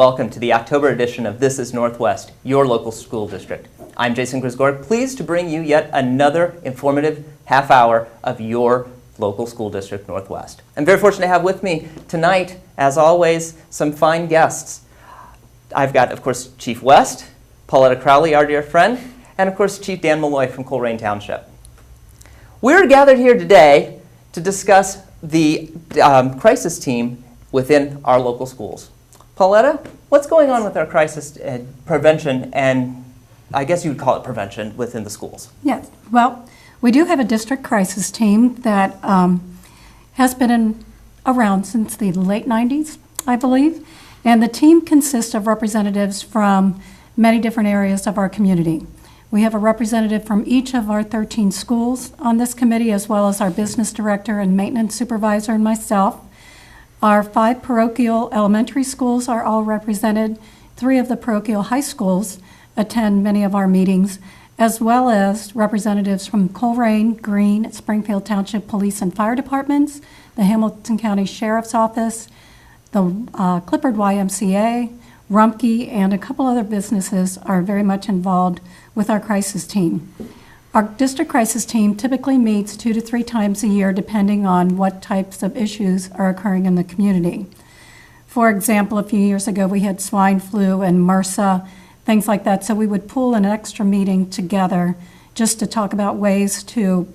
welcome to the October edition of This is Northwest, your local school district. I'm Jason Grisgor, pleased to bring you yet another informative half hour of your local school district, Northwest. I'm very fortunate to have with me tonight, as always, some fine guests. I've got, of course, Chief West, Pauletta Crowley, our dear friend, and, of course, Chief Dan Meloy from Colerain Township. We're gathered here today to discuss the crisis team within our local schools. Pauletta, what's going on with our crisis prevention, and I guess you would call it prevention, within the schools? Yes, well, we do have a district crisis team that has been around since the late 90s, I believe, and the team consists of representatives from many different areas of our community. We have a representative from each of our 13 schools on this committee, as well as our business director and maintenance supervisor and myself. Our 5 parochial elementary schools are all represented. 3 of the parochial high schools attend many of our meetings, as well as representatives from Colerain, Greene, Springfield Township Police and Fire Departments, the Hamilton County Sheriff's Office, the Clifford YMCA, Rumpke, and a couple other businesses are very much involved with our crisis team. Our district crisis team typically meets 2 to 3 times a year, depending on what types of issues are occurring in the community. For example, a few years ago, we had swine flu and MRSA, things like that. So we would pull an extra meeting together just to talk about ways to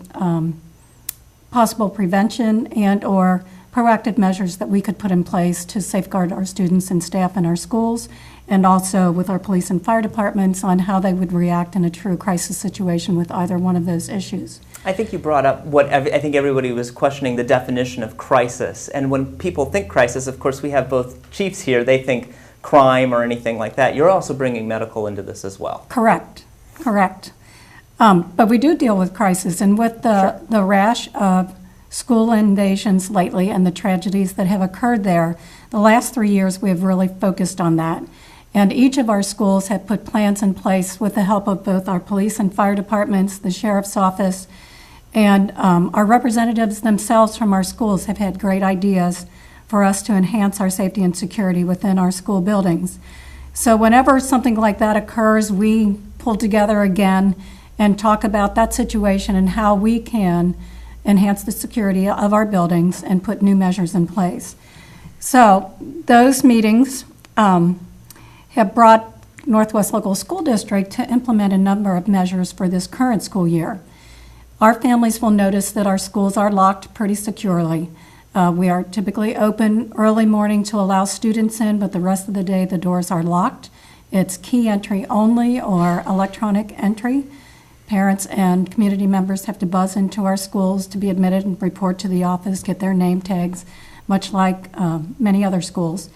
possible prevention and or proactive measures that we could put in place to safeguard our students and staff in our schools, and also with our police and fire departments on how they would react in a true crisis situation with either one of those issues. I think you brought up what I think everybody was questioning, the definition of crisis. And when people think crisis, of course, we have both chiefs here. They think crime or anything like that. You're also bringing medical into this as well. Correct. But we do deal with crisis, and with the rash of school invasions lately and the tragedies that have occurred there, the last 3 years we have really focused on that. And each of our schools have put plans in place with the help of both our police and fire departments, the sheriff's office, and our representatives themselves from our schools have had great ideas for us to enhance our safety and security within our school buildings. So whenever something like that occurs, we pull together again and talk about that situation and how we can enhance the security of our buildings and put new measures in place. So those meetings have brought Northwest Local School District to implement a number of measures for this current school year. Our families will notice that our schools are locked pretty securely. We are typically open early morning to allow students in, but the rest of the day the doors are locked. It's key entry only or electronic entry. Parents and community members have to buzz into our schools to be admitted and report to the office, get their name tags, much like many other schools.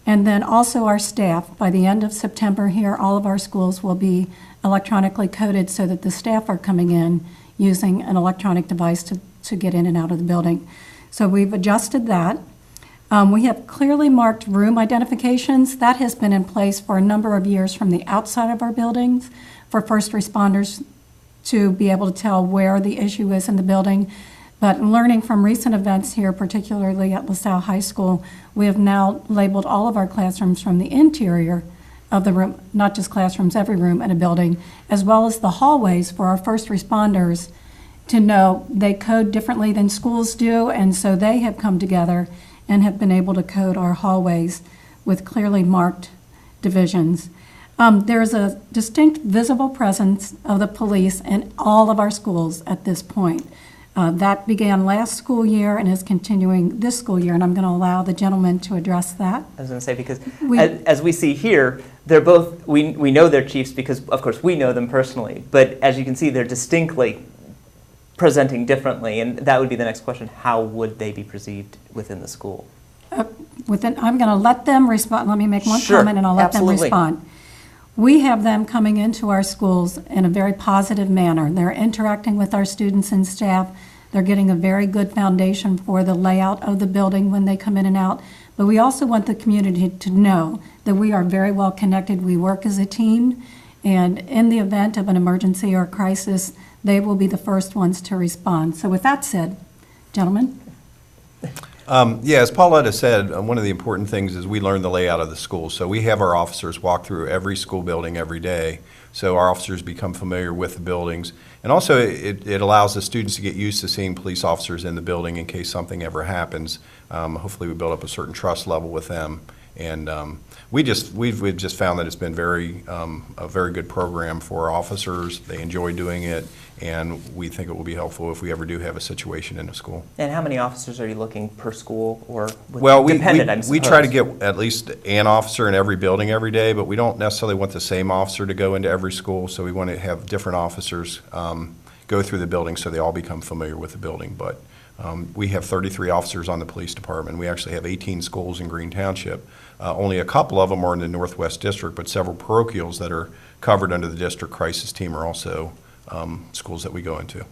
And then also our staff. By the end of September here, all of our schools will be electronically coded so that the staff are coming in using an electronic device to get in and out of the building. So we've adjusted that. We have clearly marked room identifications. That has been in place for a number of years from the outside of our buildings for first responders to be able to tell where the issue is in the building. But learning from recent events here, particularly at LaSalle High School, we have now labeled all of our classrooms from the interior of the room, not just classrooms, every room in a building, as well as the hallways for our first responders to know they code differently than schools do, and so they have come together and have been able to code our hallways with clearly marked divisions. There's a distinct visible presence of the police in all of our schools at this point. That began last school year and is continuing this school year, and I'm going to allow the gentleman to address that. I was going to say, because as we see here, they're both, we know they're chiefs because, of course, we know them personally, but as you can see, they're distinctly presenting differently, and that would be the next question. How would they be perceived within the school? I'm going to let them respond. Let me make one comment and I'll let them respond. We have them coming into our schools in a very positive manner. They're interacting with our students and staff. They're getting a very good foundation for the layout of the building when they come in and out. But we also want the community to know that we are very well connected. We work as a team, and in the event of an emergency or crisis, they will be the first ones to respond. So with that said, gentlemen. Yeah, as Pauletta said, one of the important things is we learn the layout of the school. So we have our officers walk through every school building every day, so our officers become familiar with the buildings. And also, it allows the students to get used to seeing police officers in the building in case something ever happens. Hopefully, we build up a certain trust level with them. And we've just found that it's been a very good program for our officers. They enjoy doing it, and we think it will be helpful if we ever do have a situation in a school. And how many officers are you looking per school, or dependent, I suppose? We try to get at least an officer in every building every day, but we don't necessarily want the same officer to go into every school, so we want to have different officers go through the building so they all become familiar with the building. But we have 33 officers on the police department. We actually have 18 schools in Green Township. Only a couple of them are in the Northwest District, but several parochials that are covered under the district crisis team are also schools that we go into.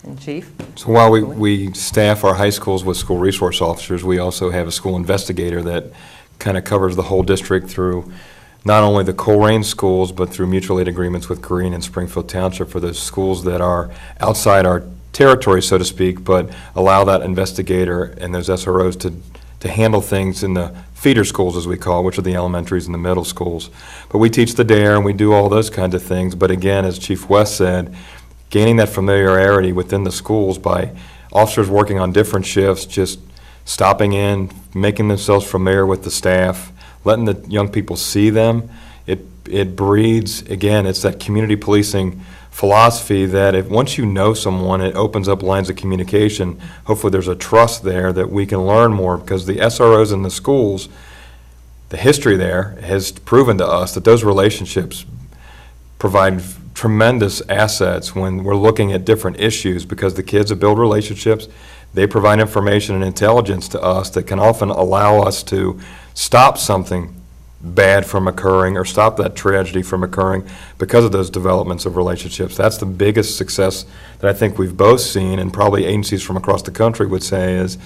And Chief? So while we staff our high schools with school resource officers, we also have a school investigator that kind of covers the whole district through not only the Colerain schools, but through mutual aid agreements with Colerain and Springfield Township for those schools that are outside our territory, so to speak, but allow that investigator and those SROs to handle things in the feeder schools, as we call it, which are the elementaries and the middle schools. But we teach the DARE and we do all those kinds of things. But again, as Chief West said, gaining that familiarity within the schools by officers working on different shifts, just stopping in, making themselves familiar with the staff, letting the young people see them, it breeds, again, it's that community policing philosophy that if once you know someone, it opens up lines of communication. Hopefully there's a trust there that we can learn more, because the SROs in the schools, the history there has proven to us that those relationships provide tremendous assets when we're looking at different issues, because the kids that build relationships, they provide information and intelligence to us that can often allow us to stop something bad from occurring or stop that tragedy from occurring because of those developments of relationships. That's the biggest success that I think we've both seen, and probably agencies from across the country would say, is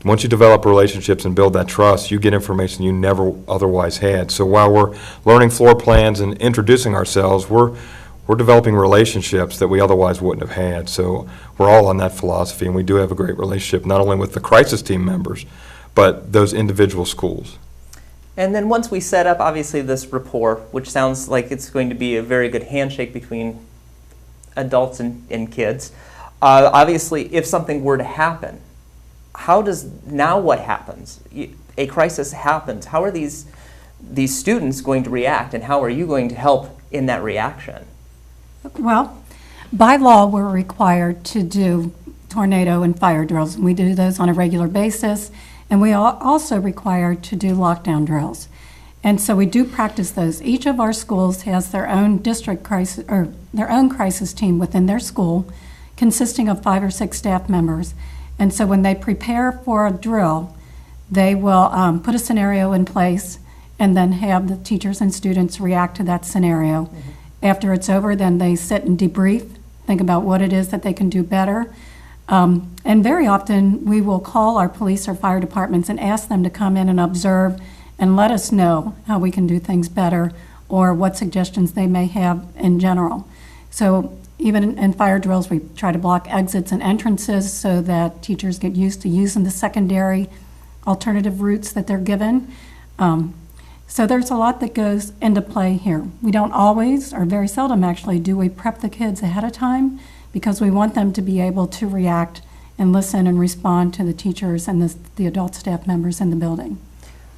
once you develop relationships and build that trust, you get information you never otherwise had. So while we're learning floor plans and introducing ourselves, we're developing relationships that we otherwise wouldn't have had. So we're all on that philosophy, and we do have a great relationship not only with the crisis team members, but those individual schools. And then once we set up, obviously, this rapport, which sounds like it's going to be a very good handshake between adults and kids, obviously, if something were to happen, what happens? A crisis happens. How are these students going to react, and how are you going to help in that reaction? Well, by law, we're required to do tornado and fire drills, and we do those on a regular basis. And we are also required to do lockdown drills. And so we do practice those. Each of our schools has their own district crisis, or their own crisis team within their school, consisting of 5 or 6 staff members. And so when they prepare for a drill, they will put a scenario in place and then have the teachers and students react to that scenario. Mm-hmm. After it's over, then they sit and debrief, think about what it is that they can do better. And very often we will call our police or fire departments and ask them to come in and observe and let us know how we can do things better or what suggestions they may have in general. So even in fire drills, we try to block exits and entrances so that teachers get used to using the secondary alternative routes that they're given. So there's a lot that goes into play here. We don't always, or very seldom actually, do we prep the kids ahead of time, because we want them to be able to react and listen and respond to the teachers and the adult staff members in the building.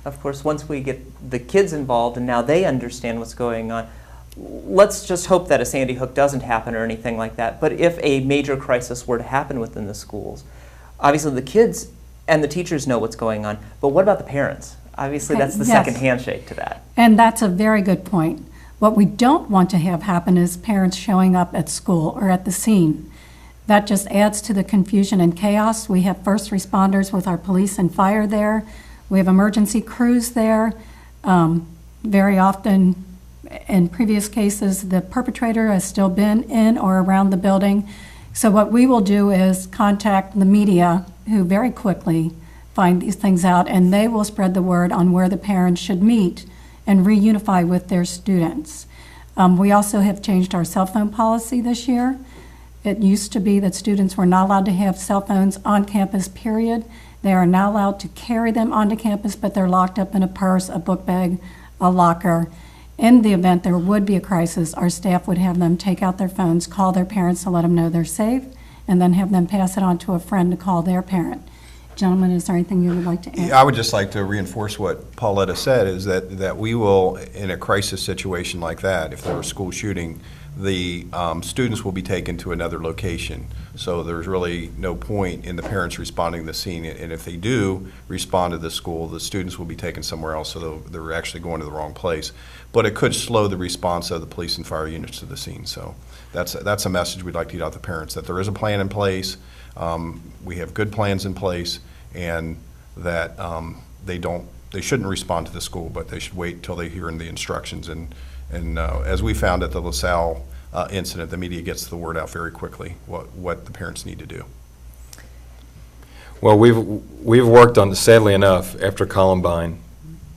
Of course, once we get the kids involved and now they understand what's going on, let's just hope that a Sandy Hook doesn't happen or anything like that. But if a major crisis were to happen within the schools, obviously the kids and the teachers know what's going on, but what about the parents? Obviously that's the second handshake to that. And that's a very good point. What we don't want to have happen is parents showing up at school or at the scene. That just adds to the confusion and chaos. We have first responders with our police and fire there. We have emergency crews there. Very often, in previous cases, the perpetrator has still been in or around the building. So what we will do is contact the media, who very quickly find these things out, and they will spread the word on where the parents should meet and reunify with their students. We also have changed our cell phone policy this year. It used to be that students were not allowed to have cell phones on campus, period, They are not allowed to carry them onto campus, but they're locked up in a purse, a book bag, a locker. In the event there would be a crisis, our staff would have them take out their phones, call their parents to let them know they're safe, and then have them pass it on to a friend to call their parent. Gentlemen, is there anything you would like to add? I would just like to reinforce what Pauletta said, is that we will, in a crisis situation like that, if there were a school shooting, the students will be taken to another location. So there's really no point in the parents responding to the scene. And if they do respond to the school, the students will be taken somewhere else, so they're actually going to the wrong place. But it could slow the response of the police and fire units to the scene. So that's a message we'd like to get out to parents, that there is a plan in place. We have good plans in place, and that they shouldn't respond to the school, but they should wait until they hear the instructions. And as we found at the LaSalle incident, the media gets the word out very quickly what the parents need to do. Well, we've worked on, sadly enough, after Columbine,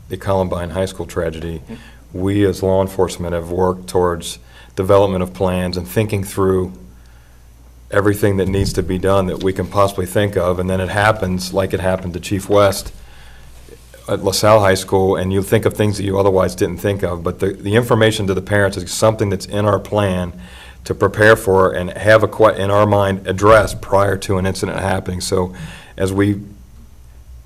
the Columbine High School tragedy, we as law enforcement have worked towards development of plans and thinking through everything that needs to be done that we can possibly think of, and then it happens like it happened to Chief West at LaSalle High School, and you think of things that you otherwise didn't think of. But the information to the parents is something that's in our plan to prepare for and have in our mind addressed prior to an incident happening. So as we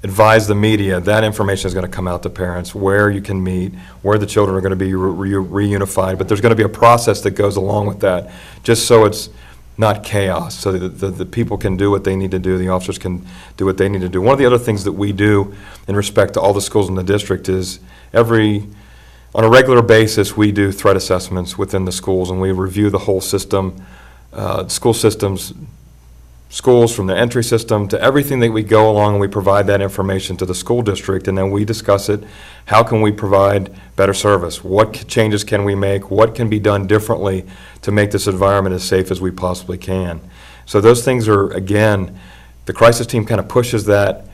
advise the media, that information is going to come out to parents, where you can meet, where the children are going to be reunified, but there's going to be a process that goes along with that, just so it's not chaos, so that the people can do what they need to do, the officers can do what they need to do. One of the other things that we do in respect to all the schools in the district is on a regular basis, we do threat assessments within the schools, and we review the whole system, school systems, schools from the entry system to everything that we go along, and we provide that information to the school district, and then we discuss it. How can we provide better service? What changes can we make? What can be done differently to make this environment as safe as we possibly can? So those things are, again, the crisis team kind of pushes that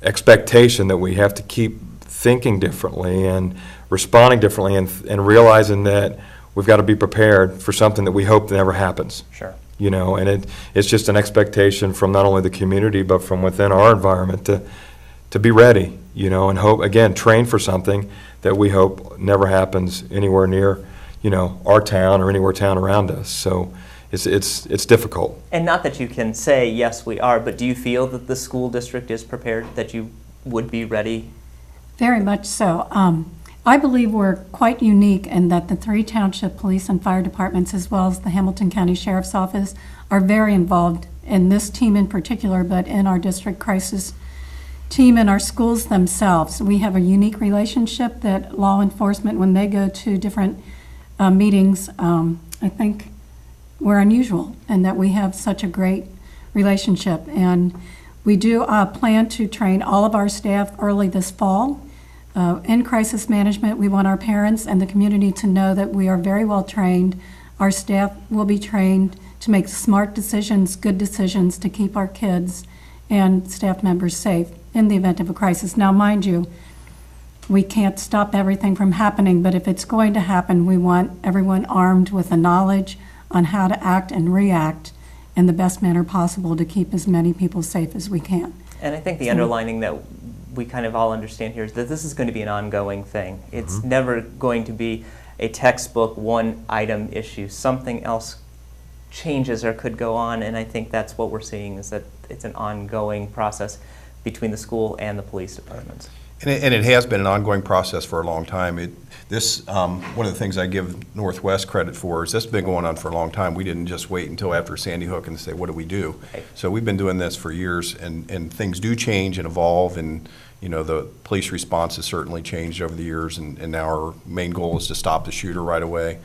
expectation that we have to keep thinking differently and responding differently, and realizing that we've got to be prepared for something that we hope never happens. Sure. You know, and it's just an expectation from not only the community but from within our environment to be ready, you know, and hope, again, train for something that we hope never happens anywhere near, you know, our town or anywhere town around us. So it's difficult. And not that you can say, yes, we are, but do you feel that the school district is prepared, that you would be ready? Very much so. I believe we're quite unique in that the 3 township police and fire departments, as well as the Hamilton County Sheriff's Office, are very involved in this team in particular, but in our district crisis team and our schools themselves. We have a unique relationship that law enforcement, when they go to different meetings, I think we're unusual, and that we have such a great relationship. And we do plan to train all of our staff early this fall. In crisis management, we want our parents and the community to know that we are very well trained. Our staff will be trained to make smart decisions, good decisions, to keep our kids and staff members safe in the event of a crisis. Now, mind you, we can't stop everything from happening, but if it's going to happen, we want everyone armed with the knowledge on how to act and react in the best manner possible to keep as many people safe as we can. And I think the underlining that we kind of all understand here is that this is going to be an ongoing thing. It's never going to be a textbook, one item issue. Something else changes or could go on, and I think that's what we're seeing, is that it's an ongoing process between the school and the police departments. And it has been an ongoing process for a long time. One of the things I give Northwest credit for is this has been going on for a long time. We didn't just wait until after Sandy Hook and say, what do we do? Right. So we've been doing this for years, and things do change and evolve, and you know, the police response has certainly changed over the years, and now our main goal is to stop the shooter right away.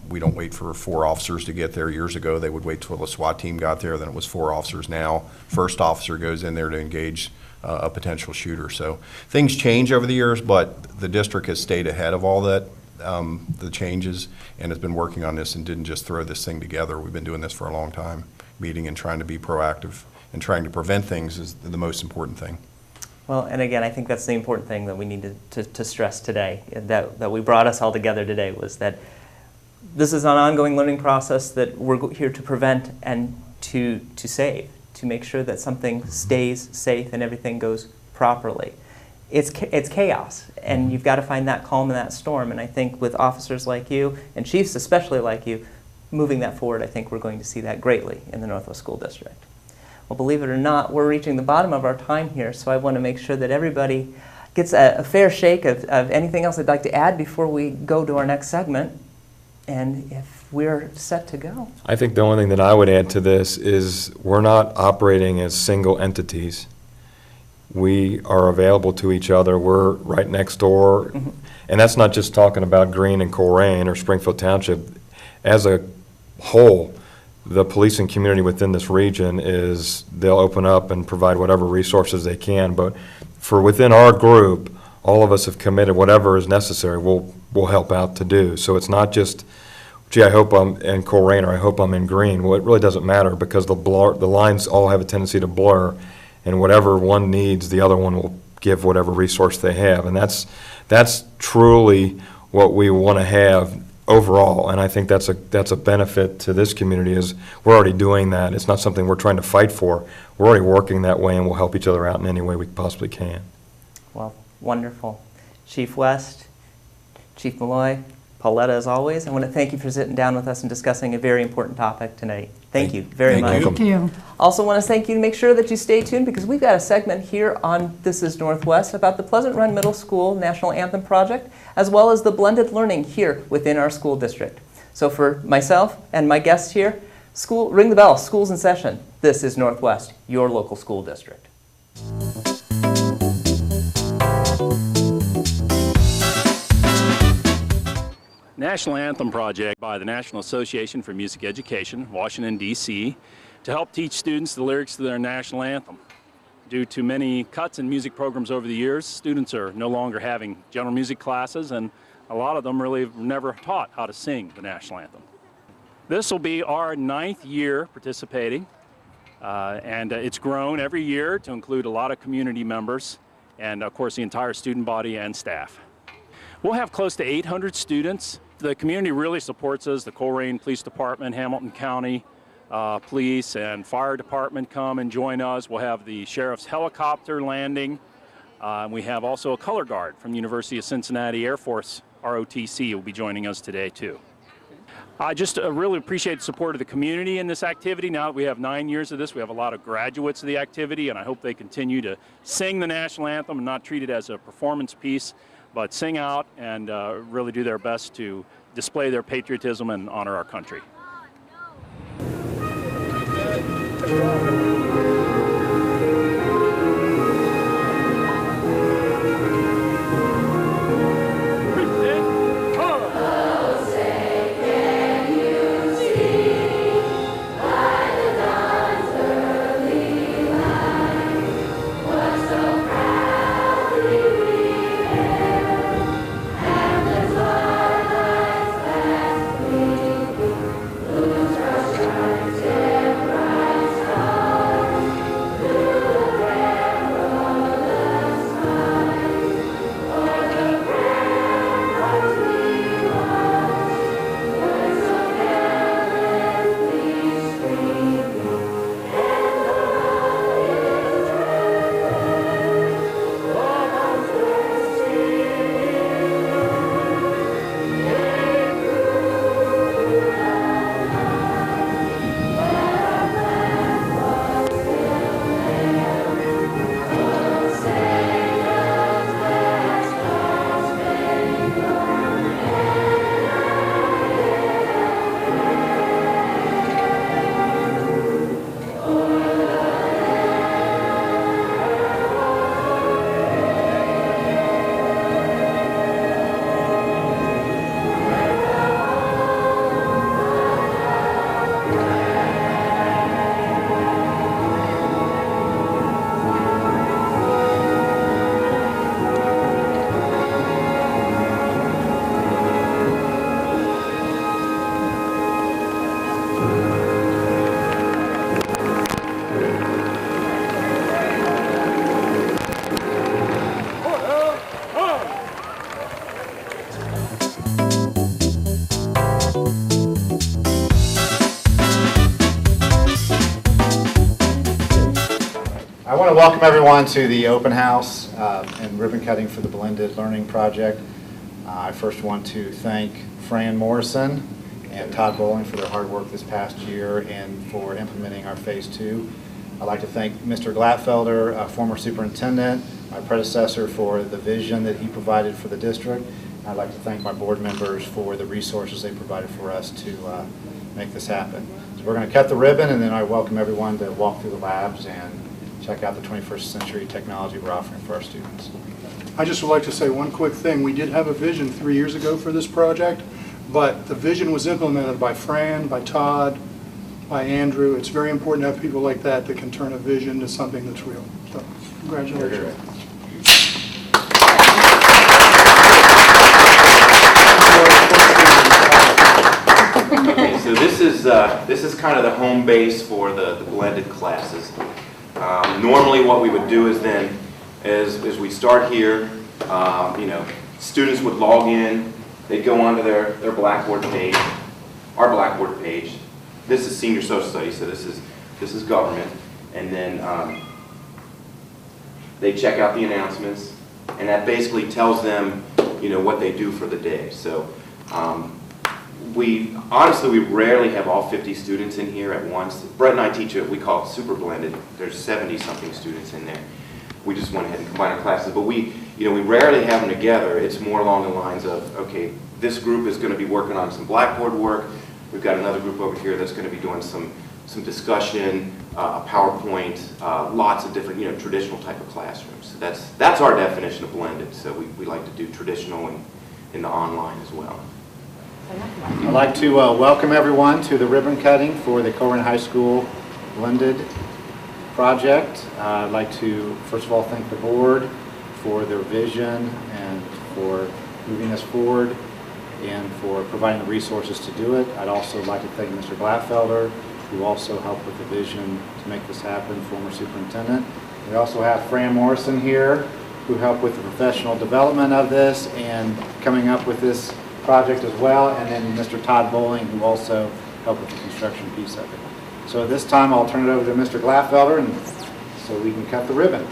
We don't wait for 4 officers to get there. Years ago, they would wait till the SWAT team got there, then it was 4 officers. Now, first officer goes in there to engage a potential shooter. So things change over the years, but the district has stayed ahead of all that, the changes, and has been working on this and didn't just throw this thing together. We've been doing this for a long time, meeting and trying to be proactive, and trying to prevent things is the most important thing. Well, and again, I think that's the important thing that we need to stress today, that we brought us all together today, was that this is an ongoing learning process, that we're here to prevent and to save, to make sure that something stays safe and everything goes properly. It's chaos, and you've got to find that calm in that storm. And I think with officers like you, and chiefs especially like you, moving that forward, I think we're going to see that greatly in the Northwest School District. Well, believe it or not, we're reaching the bottom of our time here, so I want to make sure that everybody gets a fair shake of anything else they'd like to add before we go to our next segment. And if we're set to go. I think the only thing that I would add to this is we're not operating as single entities. We are available to each other. We're right next door. Mm-hmm. And that's not just talking about Greene and Colerain or Springfield Township. As a whole, the policing community within this region they'll open up and provide whatever resources they can. But for within our group, all of us have committed whatever is necessary, we'll help out to do. So it's not just, gee, I hope I'm in Colerain or I hope I'm in Greene. Well, it really doesn't matter because the lines all have a tendency to blur. And whatever one needs, the other one will give whatever resource they have. And that's truly what we want to have overall. And I think that's a benefit to this community is we're already doing that. It's not something we're trying to fight for. We're already working that way, and we'll help each other out in any way we possibly can. Well, wonderful. Chief West, Chief Meloy, Pauletta, as always, I want to thank you for sitting down with us and discussing a very important topic tonight. Thank you very much. Thank you. Also want to thank you to make sure that you stay tuned because we've got a segment here on This is Northwest about the Pleasant Run Middle School National Anthem Project, as well as the blended learning here within our school district. So for myself and my guests here, ring the bell, school's in session. This is Northwest, your local school district. National Anthem Project by the National Association for Music Education, Washington, D.C., to help teach students the lyrics to their national anthem. Due to many cuts in music programs over the years, students are no longer having general music classes, and a lot of them really have never taught how to sing the national anthem. This will be our 9th year participating, and it's grown every year to include a lot of community members and, of course, the entire student body and staff. We'll have close to 800 students. The community really supports us. The Colerain Police Department, Hamilton County Police and Fire Department come and join us. We'll have the Sheriff's helicopter landing. We have also a color guard from University of Cincinnati Air Force, ROTC, will be joining us today too. I just really appreciate the support of the community in this activity. Now that we have 9 years of this, we have a lot of graduates of the activity, and I hope they continue to sing the national anthem and not treat it as a performance piece, but sing out and really do their best to display their patriotism and honor our country. welcome everyone to the open house and ribbon cutting for the Blended Learning Project. I first want to thank Fran Morrison and Todd Bowling for their hard work this past year and for implementing our Phase 2. I'd like to thank Mr. Glatfelder, former superintendent, my predecessor, for the vision that he provided for the district. I'd like to thank my board members for the resources they provided for us to make this happen. So we're going to cut the ribbon, and then I welcome everyone to walk through the labs and check out the 21st century technology we're offering for our students. I just would like to say one quick thing. We did have a vision 3 years ago for this project, but the vision was implemented by Fran, by Todd, by Andrew. It's very important to have people like that that can turn a vision to something that's real. So, congratulations. Okay, so this is kind of the home base for the blended classes. Normally, what we would do is then, as we start here, students would log in. They'd go onto their Blackboard page, our Blackboard page. This is senior social studies, so this is government, and then they check out the announcements, and that basically tells them, what they do for the day. So. We rarely have all 50 students in here at once. Brett and I teach it, we call it super blended. There's 70-something students in there. We just went ahead and combined our classes, but we rarely have them together. It's more along the lines of, okay, this group is going to be working on some Blackboard work. We've got another group over here that's going to be doing some discussion, a PowerPoint, lots of different, traditional type of classrooms. So that's our definition of blended. So we like to do traditional and in the online as well. I'd like to welcome everyone to the ribbon cutting for the Colerain High School Blended Project. I'd like to, first of all, thank the board for their vision and for moving us forward and for providing the resources to do it. I'd also like to thank Mr. Glatfelder, who also helped with the vision to make this happen, former superintendent. We also have Fran Morrison here, who helped with the professional development of this and coming up with this project as well, and then Mr. Todd Bowling, who also helped with the construction piece of it. So at this time, I'll turn it over to Mr. Glatfelder, and so we can cut the ribbon.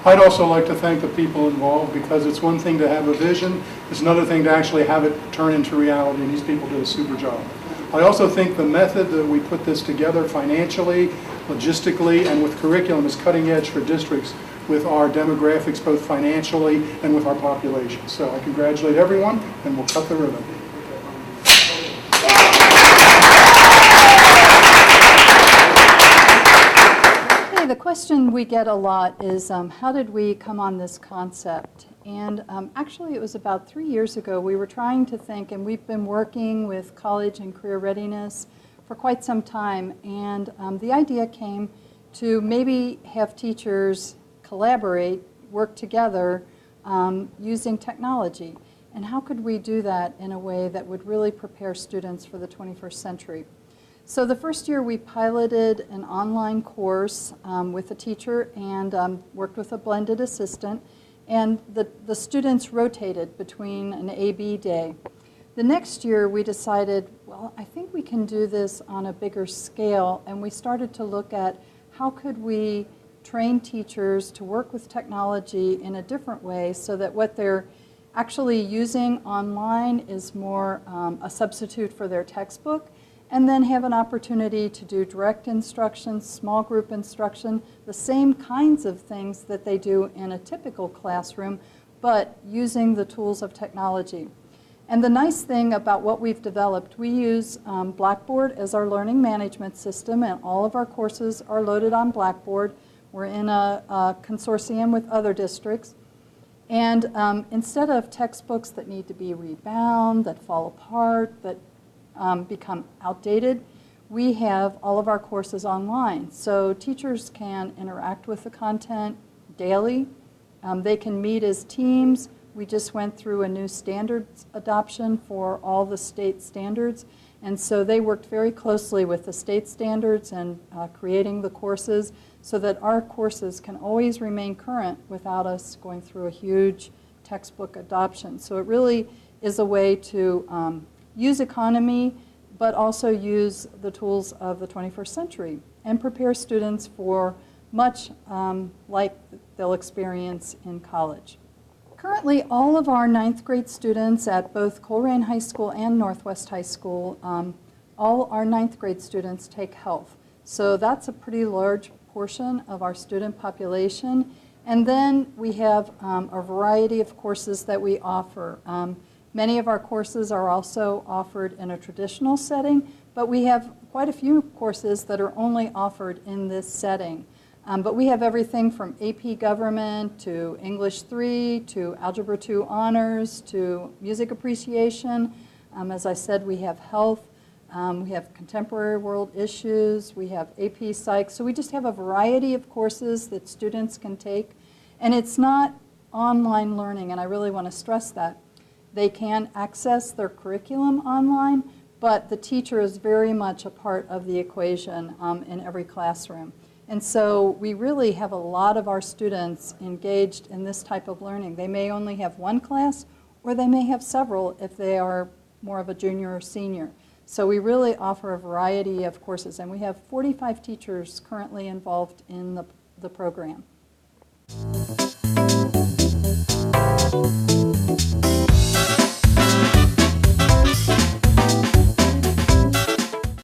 I'd also like to thank the people involved, because it's one thing to have a vision, it's another thing to actually have it turn into reality, and these people did a super job. I also think the method that we put this together financially, logistically, and with curriculum is cutting edge for districts with our demographics, both financially and with our population. So I congratulate everyone, and we'll cut the ribbon. Okay, the question we get a lot is, how did we come on this concept? And actually, it was about 3 years ago. We were trying to think, and we've been working with college and career readiness for quite some time, and the idea came to maybe have teachers collaborate, work together using technology. And how could we do that in a way that would really prepare students for the 21st century? So the first year we piloted an online course with a teacher and worked with a blended assistant, and the students rotated between an A-B day. The next year we decided, well, I think we can do this on a bigger scale, and we started to look at how could we train teachers to work with technology in a different way so that what they're actually using online is more a substitute for their textbook, and then have an opportunity to do direct instruction, small group instruction, the same kinds of things that they do in a typical classroom, but using the tools of technology. And the nice thing about what we've developed, we use Blackboard as our learning management system, and all of our courses are loaded on Blackboard. We're in a consortium with other districts. And instead of textbooks that need to be rebound, that fall apart, that become outdated, we have all of our courses online. So teachers can interact with the content daily. They can meet as teams. We just went through a new standards adoption for all the state standards. And so they worked very closely with the state standards and creating the courses so that our courses can always remain current without us going through a huge textbook adoption. So it really is a way to use economy, but also use the tools of the 21st century and prepare students for much like they'll experience in college. Currently, all of our 9th grade students at both Colerain High School and Northwest High School, all our 9th grade students take health. So that's a pretty large portion of our student population. And then we have a variety of courses that we offer. Many of our courses are also offered in a traditional setting, but we have quite a few courses that are only offered in this setting. But we have everything from AP Government to English 3 to Algebra 2 Honors to Music Appreciation. As I said, we have health, we have contemporary world issues, we have AP Psych. So we just have a variety of courses that students can take. And it's not online learning, and I really want to stress that. They can access their curriculum online, but the teacher is very much a part of the equation in every classroom. And so we really have a lot of our students engaged in this type of learning. They may only have one class, or they may have several if they are more of a junior or senior. So we really offer a variety of courses, and we have 45 teachers currently involved in the program.